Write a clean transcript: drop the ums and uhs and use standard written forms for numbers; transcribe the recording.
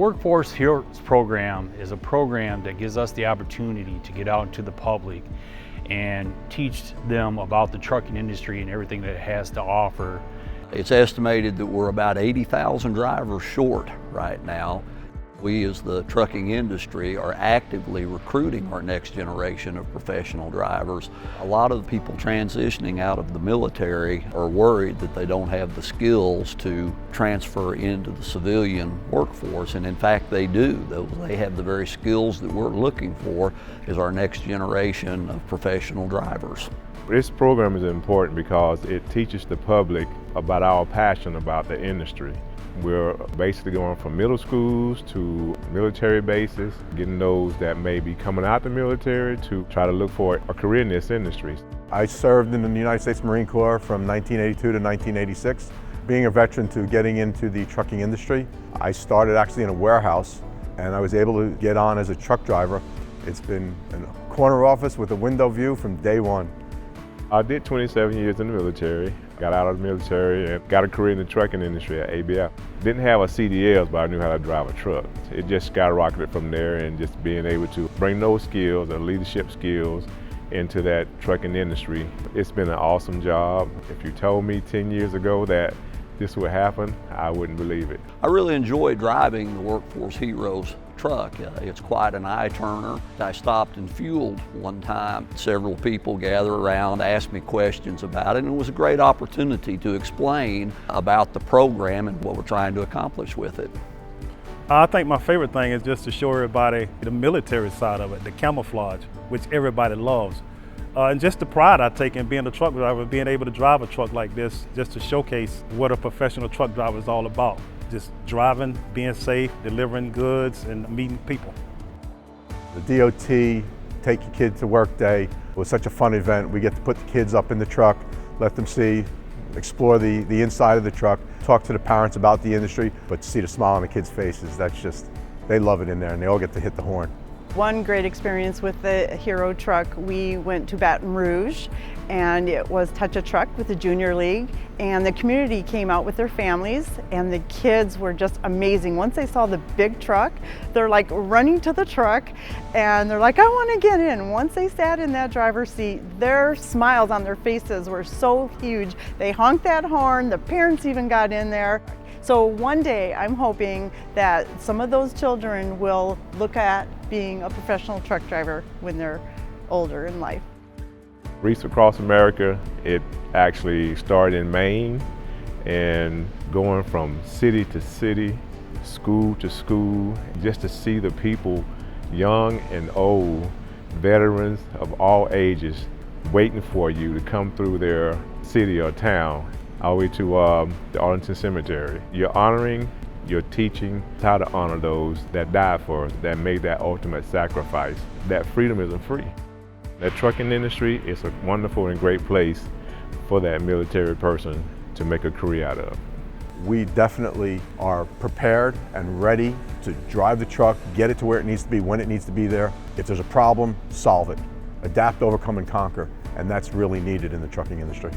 Workforce Heroes program is a program that gives us the opportunity to get out into the public and teach them about the trucking industry and everything that it has to offer. It's estimated that we're about 80,000 drivers short right now. We as the trucking industry are actively recruiting our next generation of professional drivers. A lot of the people transitioning out of the military are worried that they don't have the skills to transfer into the civilian workforce, and in fact they do. They have the very skills that we're looking for as our next generation of professional drivers. This program is important because it teaches the public about our passion about the industry. We're basically going from middle schools to military bases, getting those that may be coming out the military to try to look for a career in this industry. I served in the United States Marine Corps from 1982 to 1986. Being a veteran to getting into the trucking industry, I started actually in a warehouse and I was able to get on as a truck driver. It's been a corner office with a window view from day one. I did 27 years in the military, got out of the military and got a career in the trucking industry at ABF. Didn't have a CDLs, but I knew how to drive a truck. It just skyrocketed from there, and just being able to bring those skills, the leadership skills, into that trucking industry. It's been an awesome job. If you told me 10 years ago that this would happen, I wouldn't believe it. I really enjoy driving the Workforce Heroes truck. It's quite an eye-turner. I stopped and fueled one time. Several people gathered around, asked me questions about it, and it was a great opportunity to explain about the program and what we're trying to accomplish with it. I think my favorite thing is just to show everybody the military side of it, the camouflage, which everybody loves. And just the pride I take in being a truck driver, being able to drive a truck like this, just to showcase what a professional truck driver is all about. Just driving, being safe, delivering goods, and meeting people. The DOT Take Your Kid to Work Day was such a fun event. We get to put the kids up in the truck, let them see, explore the inside of the truck, talk to the parents about the industry, but to see the smile on the kids' faces, that's just, they love it in there, and they all get to hit the horn. One great experience with the Hero truck, we went to Baton Rouge and it was Touch a Truck with the Junior League, and the community came out with their families and the kids were just amazing. Once they saw the big truck, they're like running to the truck and they're like, I want to get in. Once they sat in that driver's seat, their smiles on their faces were so huge. They honked that horn, the parents even got in there. So one day I'm hoping that some of those children will look at being a professional truck driver when they're older in life. Reach Across America, it actually started in Maine and going from city to city, school to school, just to see the people, young and old, veterans of all ages, waiting for you to come through their city or town, all the way to the Arlington Cemetery. You're honoring, you're teaching how to honor those that died for us, that made that ultimate sacrifice. That freedom isn't free. The trucking industry is a wonderful and great place for that military person to make a career out of. We definitely are prepared and ready to drive the truck, get it to where it needs to be, when it needs to be there. If there's a problem, solve it. Adapt, overcome, and conquer. And that's really needed in the trucking industry.